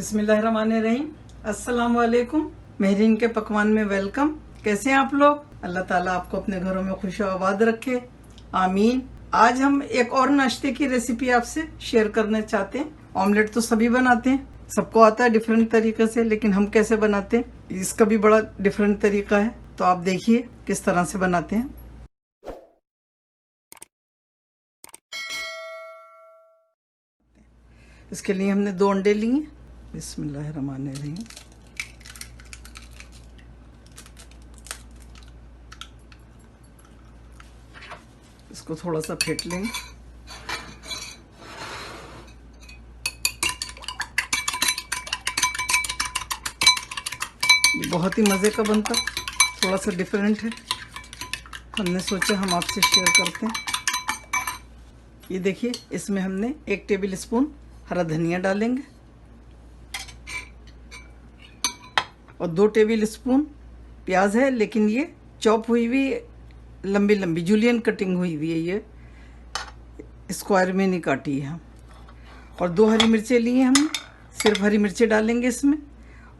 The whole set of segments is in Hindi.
बिस्मिल्लाहिर्रहमानिर्रहीम। अस्सलाम वालेकुम। मेहरीन के पकवान में वेलकम। कैसे हैं आप लोग? अल्लाह ताला आपको अपने घरों में खुश आबाद रखे, आमीन। आज हम एक और नाश्ते की रेसिपी आपसे शेयर करना चाहते हैं। ऑमलेट तो सभी बनाते हैं, सबको आता है डिफरेंट तरीके से, लेकिन हम कैसे बनाते हैं इसका भी बड़ा डिफरेंट तरीका है। तो आप देखिए किस तरह से बनाते हैं। इसके लिए हमने 2 अंडे लिए। बिस्मिल्लाहिर्रहमानिर्रहीम। इसको थोड़ा सा फेंट लेंगे। ये बहुत ही मज़े का बनता, थोड़ा सा डिफरेंट है, हमने सोचा हम आपसे शेयर करते हैं। ये देखिए, इसमें हमने 1 टेबल स्पून हरा धनिया डालेंगे और 2 टेबल स्पून प्याज है, लेकिन ये चॉप हुई हुई लंबी लंबी जूलियन कटिंग हुई हुई है, ये स्क्वायर में नहीं काटी है। और 2 हरी मिर्चें ली हैं हमने, सिर्फ हरी मिर्चें डालेंगे इसमें।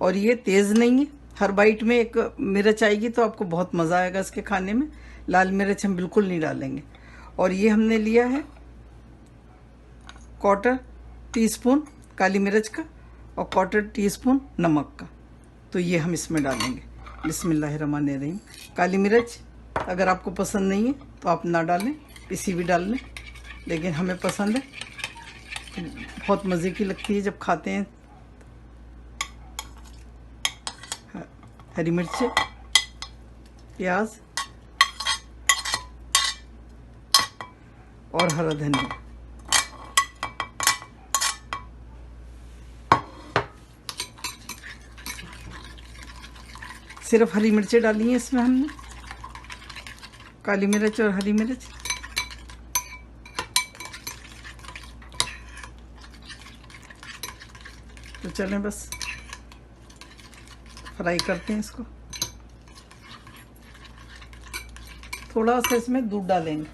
और ये तेज़ नहीं है, हर बाइट में 1 मिर्च आएगी तो आपको बहुत मज़ा आएगा इसके खाने में। लाल मिर्च हम बिल्कुल नहीं डालेंगे। और ये हमने लिया है 1/4 टीस्पून काली मिर्च का और 1/4 टीस्पून नमक का। तो ये हम इसमें डालेंगे। बिस्मिल्लाहिर्रहमानिर्रहीम। काली मिर्च अगर आपको पसंद नहीं है तो आप ना डालें, पिसी भी डाल लें, लेकिन हमें पसंद है, बहुत मज़े की लगती है जब खाते हैं। हरी मिर्च, प्याज और हरा धनिया। सिर्फ हरी मिर्चें डाली हैं इसमें हमने, काली मिर्च और हरी मिर्च। तो चलें बस फ्राई करते हैं इसको। थोड़ा सा इसमें दूध डालेंगे।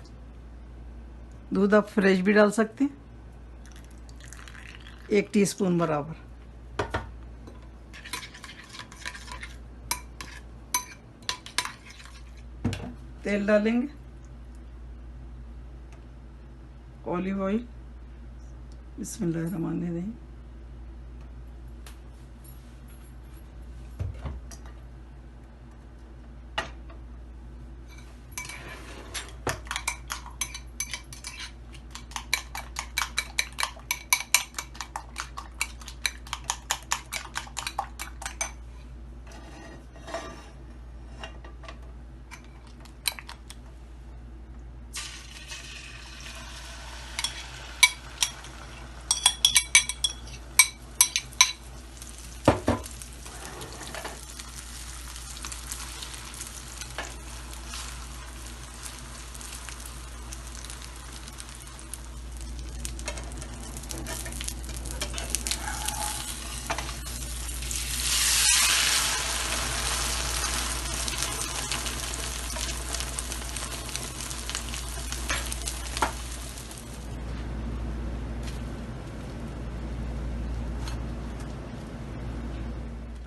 दूध आप फ्रेश भी डाल सकते हैं, 1 टीस्पून बराबर। तेल डालेंगे, ऑलिव ऑयल। बिस्मिल्लाहिर्रहमानिर्रहीम।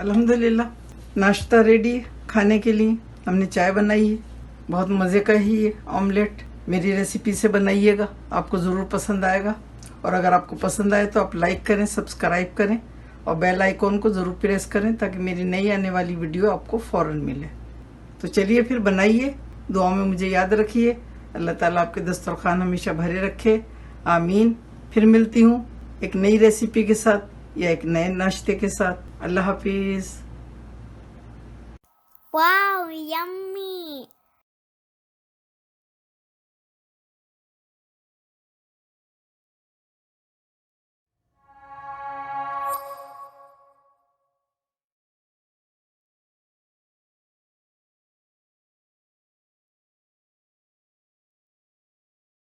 अल्हम्दुलिल्लाह, नाश्ता रेडी है खाने के लिए। हमने चाय बनाई है, बहुत मज़े का ही है ऑमलेट। मेरी रेसिपी से बनाइएगा, आपको ज़रूर पसंद आएगा। और अगर आपको पसंद आए तो आप लाइक करें, सब्सक्राइब करें और बेल आइकॉन को ज़रूर प्रेस करें, ताकि मेरी नई आने वाली वीडियो आपको फ़ौरन मिले। तो चलिए फिर बनाइए, दुआ में मुझे याद रखिए। अल्लाह ताला आपके दस्तरखान हमेशा भरे रखे, आमीन। फिर मिलती हूँ एक नई रेसिपी के साथ या एक नए नाश्ते के साथ। अल्लाह हाफिज़। Wow, yummy!